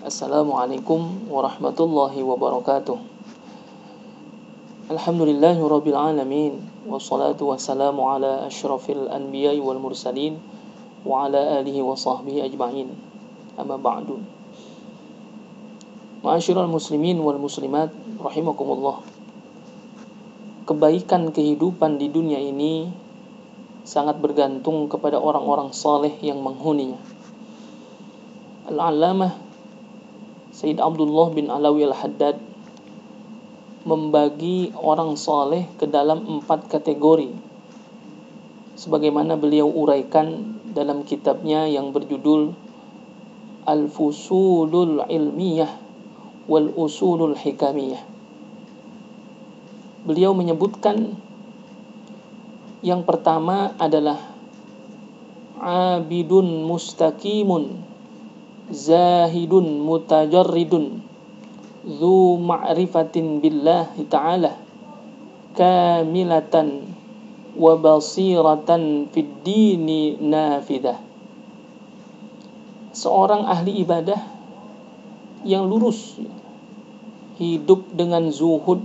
Assalamualaikum warahmatullahi wabarakatuh. Alhamdulillahirabbil alamin wassalatu wassalamu ala asyrafil anbiya'i wal mursalin wa ala alihi wa sahbihi ajma'in. Amma ba'du. Ma'asyiral muslimin wal muslimat rahimakumullah. Kebaikan kehidupan di dunia ini sangat bergantung kepada orang-orang saleh yang menghuninya. Al-Allamah Sayyid Abdullah bin Alawi Al-Haddad membagi orang saleh ke dalam 4 kategori, sebagaimana beliau uraikan dalam kitabnya yang berjudul Al-Fusulul Ilmiyah wal Usulul Hikamiyah. Beliau menyebutkan yang pertama adalah abidun mustaqimun zahidun mutajarridun dzu ma'rifatin billahi ta'ala kamilatan wa basiratan fid dini nafidah. Seorang ahli ibadah yang lurus, hidup dengan zuhud,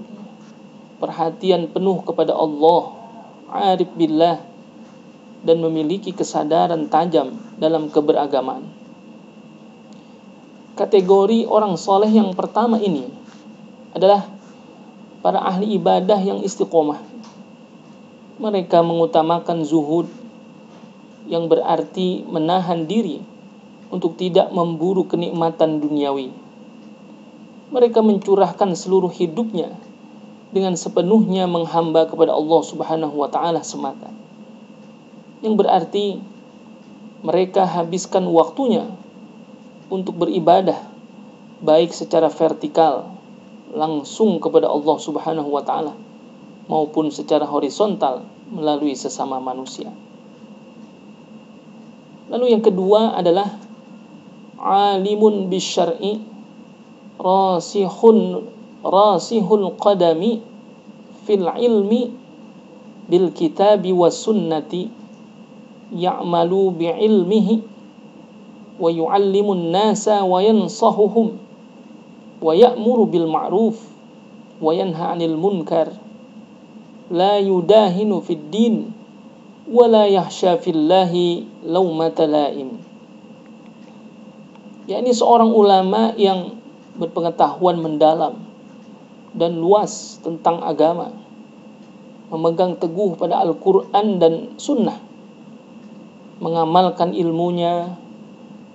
perhatian penuh kepada Allah, arif billah, dan memiliki kesadaran tajam dalam keberagamaan. Kategori orang soleh yang pertama ini adalah para ahli ibadah yang istiqomah. Mereka mengutamakan zuhud, yang berarti menahan diri untuk tidak memburu kenikmatan duniawi. Mereka mencurahkan seluruh hidupnya dengan sepenuhnya menghamba kepada Allah Subhanahu wa ta'ala semata, yang berarti mereka habiskan waktunya untuk beribadah, baik secara vertikal langsung kepada Allah Subhanahu wa ta'ala, maupun secara horizontal melalui sesama manusia. Lalu yang kedua adalah alimun bisyar'i rasihul qadami fil ilmi bil kitabi was sunnati ya'malu bi ilmihi wa yu'allimun nasa wa yansahuhum wa ya'muru bil ma'ruf wa yanha 'anil munkar la yudahinu fid din wa la yahsha fillahi laumata laim. Yakni seorang ulama yang berpengetahuan mendalam dan luas tentang agama, memegang teguh pada Al-Quran dan Sunnah, mengamalkan ilmunya,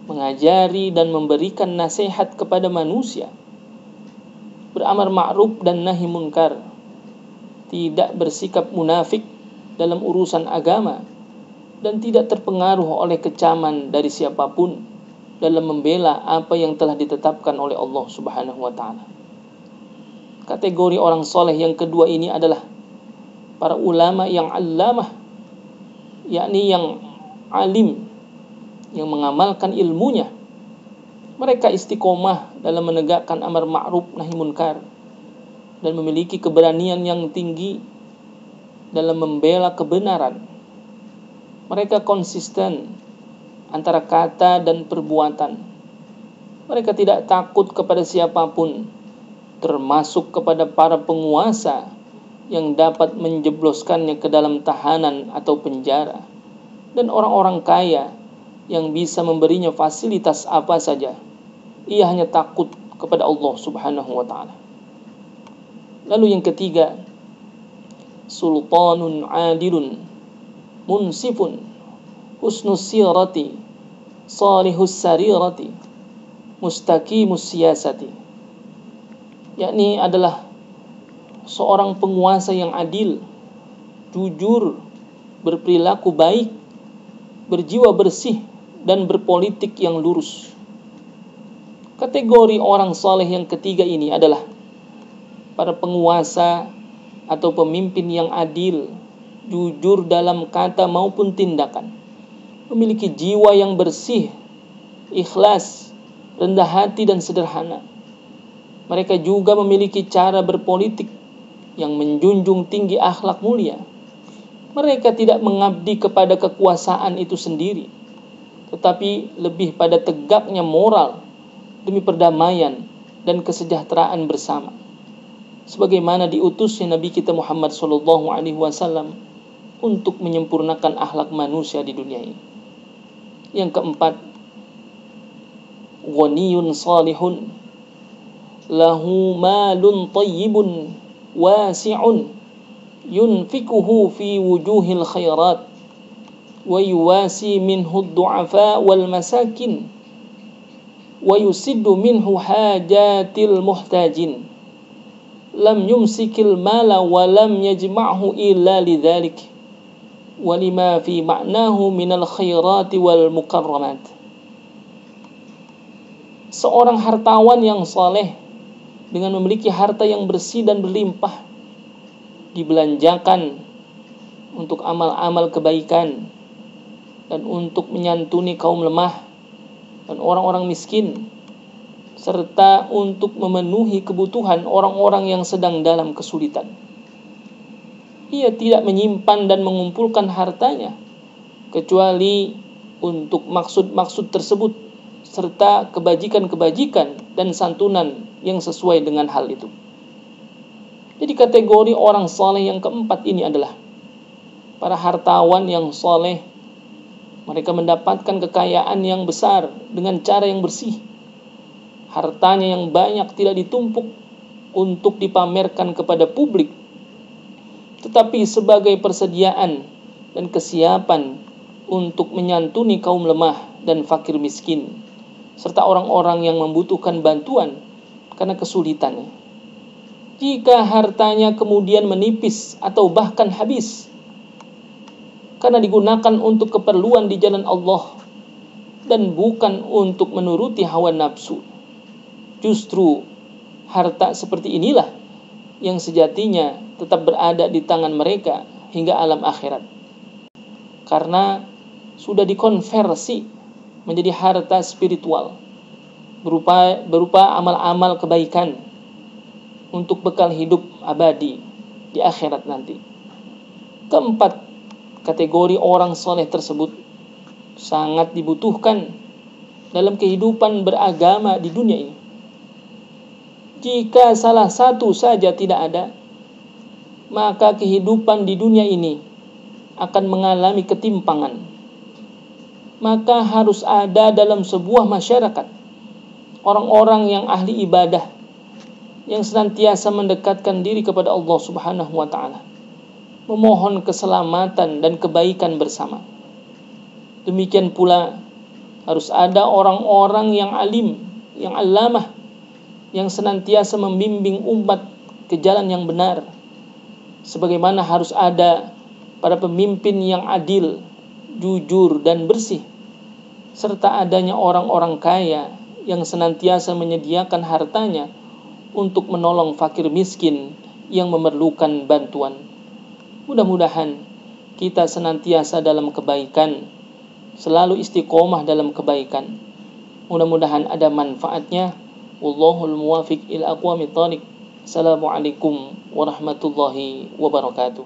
mengajari dan memberikan nasihat kepada manusia, beramar ma'ruf dan nahi munkar, tidak bersikap munafik dalam urusan agama, dan tidak terpengaruh oleh kecaman dari siapapun dalam membela apa yang telah ditetapkan oleh Allah Subhanahu wa ta'ala. Kategori orang soleh yang kedua ini adalah para ulama yang allamah, yakni yang alim, yang mengamalkan ilmunya. Mereka istiqomah dalam menegakkan amar ma'ruf nahi munkar dan memiliki keberanian yang tinggi dalam membela kebenaran. Mereka konsisten antara kata dan perbuatan. Mereka tidak takut kepada siapapun, termasuk kepada para penguasa yang dapat menjebloskannya ke dalam tahanan atau penjara, dan orang-orang kaya yang bisa memberinya fasilitas apa saja. Ia hanya takut kepada Allah Subhanahu wa ta'ala. Lalu yang ketiga, sultanun adilun munsifun husnus sirati salihus sarirati mustaqimus siyasati. Yakni adalah seorang penguasa yang adil, jujur, berperilaku baik, berjiwa bersih, dan berpolitik yang lurus. Kategori orang saleh yang ketiga ini adalah para penguasa atau pemimpin yang adil, jujur dalam kata maupun tindakan, memiliki jiwa yang bersih, ikhlas, rendah hati, dan sederhana. Mereka juga memiliki cara berpolitik yang menjunjung tinggi akhlak mulia. Mereka tidak mengabdi kepada kekuasaan itu sendiri, tetapi lebih pada tegaknya moral demi perdamaian dan kesejahteraan bersama, sebagaimana diutusnya Nabi kita Muhammad SAW untuk menyempurnakan akhlak manusia di dunia ini. Yang keempat, ghaniyun salihun lahu malun tayyibun wasi'un yunfikuhu fi wujuhil khairat wa yuwasi minhu ad-du'afa wal masakin wa yusiddu minhu hajatil muhtajin lam yumsikil mala wa lam yajma'hu illa lidzalik wa lima fi ma'nahu minal khairati wal mukarramat. Seorang hartawan yang saleh dengan memiliki harta yang bersih dan berlimpah dibelanjakan untuk amal-amal kebaikan dan untuk menyantuni kaum lemah dan orang-orang miskin, serta untuk memenuhi kebutuhan orang-orang yang sedang dalam kesulitan. Ia tidak menyimpan dan mengumpulkan hartanya kecuali untuk maksud-maksud tersebut, serta kebajikan-kebajikan dan santunan yang sesuai dengan hal itu. Jadi kategori orang saleh yang keempat ini adalah para hartawan yang saleh. Mereka mendapatkan kekayaan yang besar dengan cara yang bersih. Hartanya yang banyak tidak ditumpuk untuk dipamerkan kepada publik, tetapi sebagai persediaan dan kesiapan untuk menyantuni kaum lemah dan fakir miskin, serta orang-orang yang membutuhkan bantuan karena kesulitannya. Jika hartanya kemudian menipis atau bahkan habis karena digunakan untuk keperluan di jalan Allah dan bukan untuk menuruti hawa nafsu, justru harta seperti inilah yang sejatinya tetap berada di tangan mereka hingga alam akhirat, karena sudah dikonversi menjadi harta spiritual berupa amal-amal kebaikan untuk bekal hidup abadi di akhirat nanti. Keempat, kategori orang soleh tersebut sangat dibutuhkan dalam kehidupan beragama di dunia ini. Jika salah satu saja tidak ada, maka kehidupan di dunia ini akan mengalami ketimpangan. Maka harus ada dalam sebuah masyarakat orang-orang yang ahli ibadah, yang senantiasa mendekatkan diri kepada Allah Subhanahu wa ta'ala, memohon keselamatan dan kebaikan bersama. Demikian pula harus ada orang-orang yang alim, yang allamah, yang senantiasa membimbing umat ke jalan yang benar. Sebagaimana harus ada para pemimpin yang adil, jujur dan bersih, serta adanya orang-orang kaya yang senantiasa menyediakan hartanya untuk menolong fakir miskin yang memerlukan bantuan. Mudah-mudahan kita senantiasa dalam kebaikan, selalu istiqomah dalam kebaikan. Mudah-mudahan ada manfaatnya. Wallahul muwafiq ila aqwamit thoriq. Assalamualaikum warahmatullahi wabarakatuh.